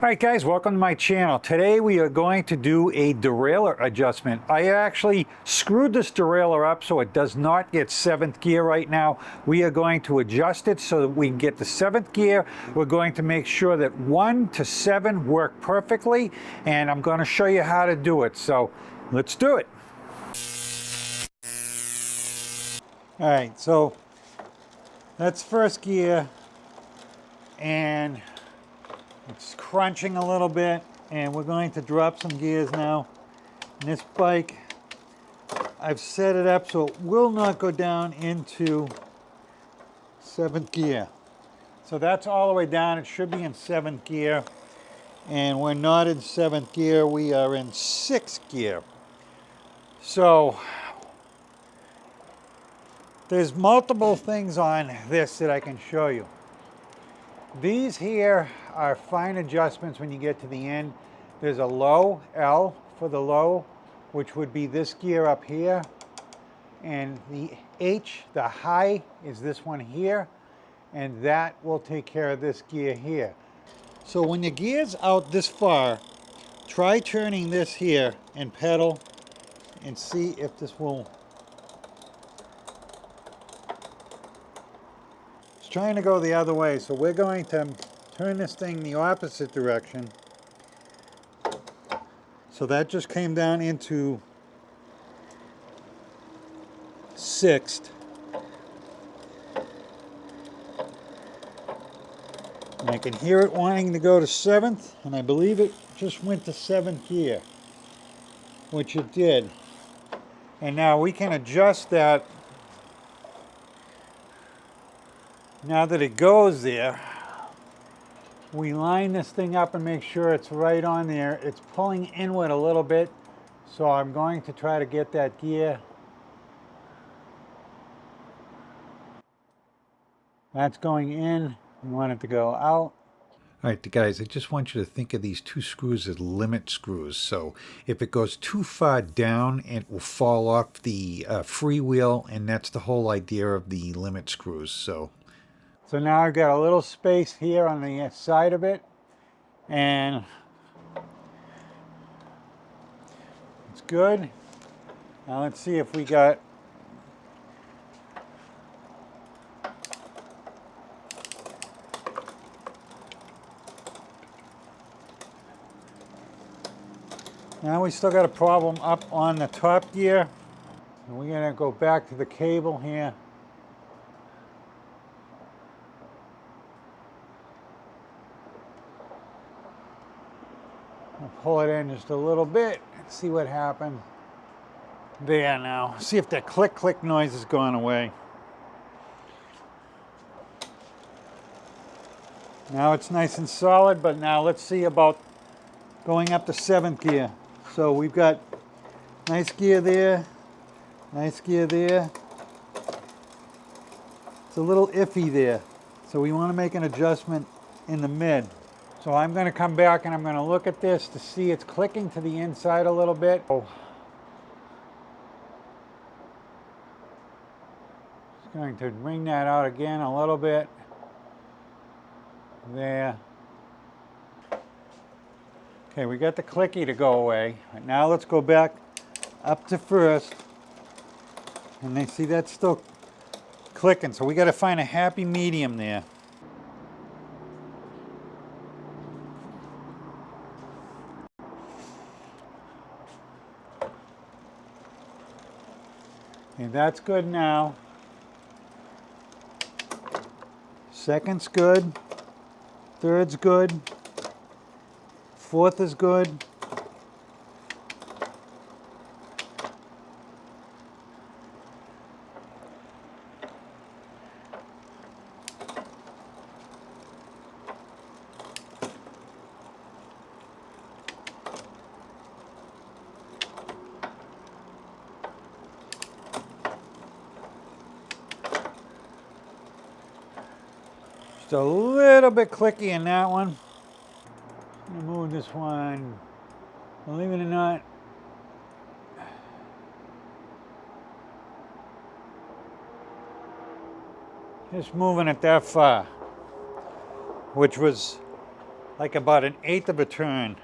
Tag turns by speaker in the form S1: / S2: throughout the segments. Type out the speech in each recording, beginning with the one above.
S1: All right, guys, welcome to my channel. Today we are going to do a derailleur adjustment. I actually screwed this derailleur up so it does not get 7th gear right now. We are going to adjust it so that we can get the 7th gear. We're going to make sure that 1 to 7 work perfectly, and I'm going to show you how to do it. So let's do it. All right, so that's first gear, and it's crunching a little bit, and we're going to drop some gears now. And this bike, I've set it up so it will not go down into 7th gear. So that's all the way down. It should be in 7th gear. And we're not in 7th gear, we are in 6th gear. So there's multiple things on this that I can show you. These here are fine adjustments when you get to the end. There's a low, L for the low, which would be this gear up here. And the H, the high, is this one here. And that will take care of this gear here. So when your gear's out this far, try turning this here and pedal and see if this will. It's trying to go the other way, so we're going to turn this thing the opposite direction. So that just came down into 6th. And I can hear it wanting to go to 7th, and I believe it just went to 7th gear, which it did. And now we can adjust that. Now that it goes there, we line this thing up and make sure it's right on there. It's pulling inward a little bit, so I'm going to try to get that gear. That's going in. We want it to go out. All right, guys, I just want you to think of these 2 screws as limit screws. So if it goes too far down, it will fall off the freewheel, and that's the whole idea of the limit screws. So now I've got a little space here on the side of it, and it's good. Now let's see if we got now we still got a problem up on the top gear. And we're gonna go back to the cable here. I'll pull it in just a little bit and see what happened. There now. See if that click click noise has gone away. Now it's nice and solid, but now let's see about going up to 7th gear. So we've got nice gear there, nice gear there. It's a little iffy there. So we want to make an adjustment in the mid. So I'm going to come back and I'm going to look at this to see it's clicking to the inside a little bit. Just going to bring that out again a little bit. There. Okay, we got the clicky to go away. Right, now let's go back up to 1st. And they see that's still clicking, so we got to find a happy medium there. Okay, that's good now. 2nd's good. 3rd's good. 4th is good. Just a little bit clicky in that one. I'm gonna move this one. Believe it or not, just moving it that far, which was like about 1/8 of a turn.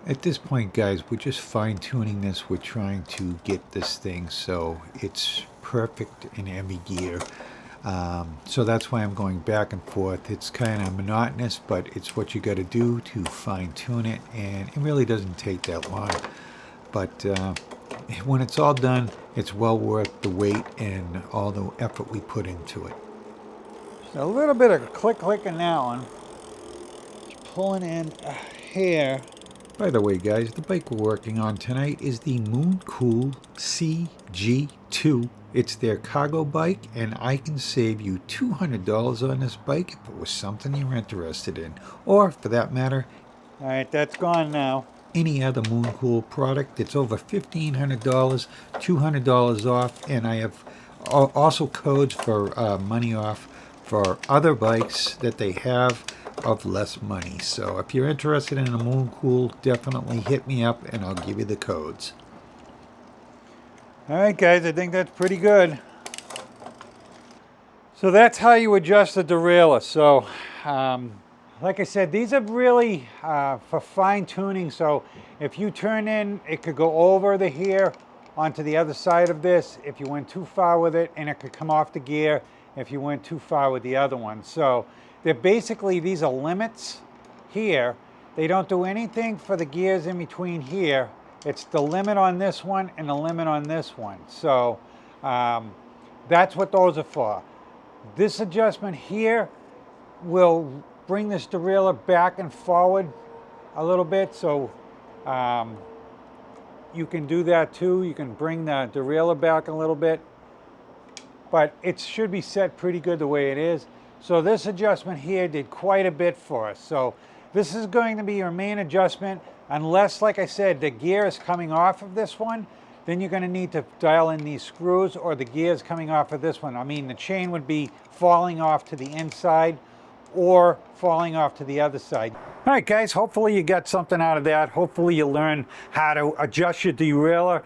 S2: At this point, guys, we're just fine-tuning this. We're trying to get this thing so it's perfect in every gear. So that's why I'm going back and forth. It's kind of monotonous, but it's what you got to do to fine-tune it, and it really doesn't take that long. But when it's all done, it's well worth the wait and all the effort we put into it.
S1: So a little bit of click in that one. Just pulling in here.
S2: By the way, guys, the bike we're working on tonight is the Mooncool CG2. It's their cargo bike, and I can save you $200 on this bike if it was something you're interested in. Or, for that matter,
S1: all right, that's gone now.
S2: Any other Mooncool product. It's over $1,500, $200 off, and I have also codes for money off for other bikes that they have of less money. So if you're interested in a Mooncool, definitely hit me up and I'll give you the codes.
S1: All right, guys, I think that's pretty good. So that's how you adjust the derailleur. So like I said, these are really for fine tuning. So if you turn in, it could go over the here onto the other side of this if you went too far with it, and it could come off the gear if you went too far with the other one. So they're basically, these are limits here. They don't do anything for the gears in between here. It's the limit on this one and the limit on this one. So that's what those are for. This adjustment here will bring this derailleur back and forward a little bit. So you can do that too. You can bring the derailleur back a little bit, but it should be set pretty good the way it is. So this adjustment here did quite a bit for us. So this is going to be your main adjustment, unless, like I said, the gear is coming off of this one, then you're going to need to dial in these screws, or the gear is coming off of this one. I mean, the chain would be falling off to the inside or falling off to the other side. All right, guys, hopefully you got something out of that. Hopefully you learn how to adjust your derailleur.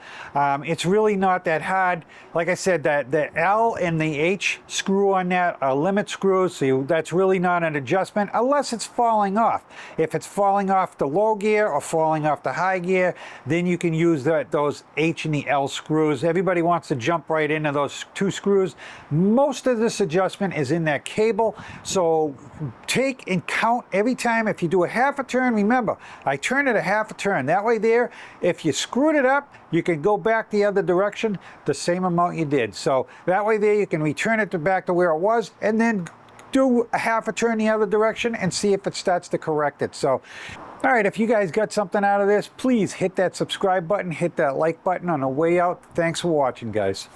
S1: It's really not that hard. Like I said, that the L and the H screw on that are limit screws, so that's really not an adjustment unless it's falling off. If it's falling off the low gear or falling off the high gear, then you can use those H and the L screws. Everybody wants to jump right into those two screws. Most of this adjustment is in that cable, so take and count every time. If you do a half a turn, remember, I turn it a half a turn. That way there, if you screwed it up, you can go back the other direction the same amount you did. So that way there, you can return it back to where it was, and then do a half a turn the other direction and see if it starts to correct it. So, all right, if you guys got something out of this, please hit that subscribe button, hit that like button on the way out. Thanks for watching, guys.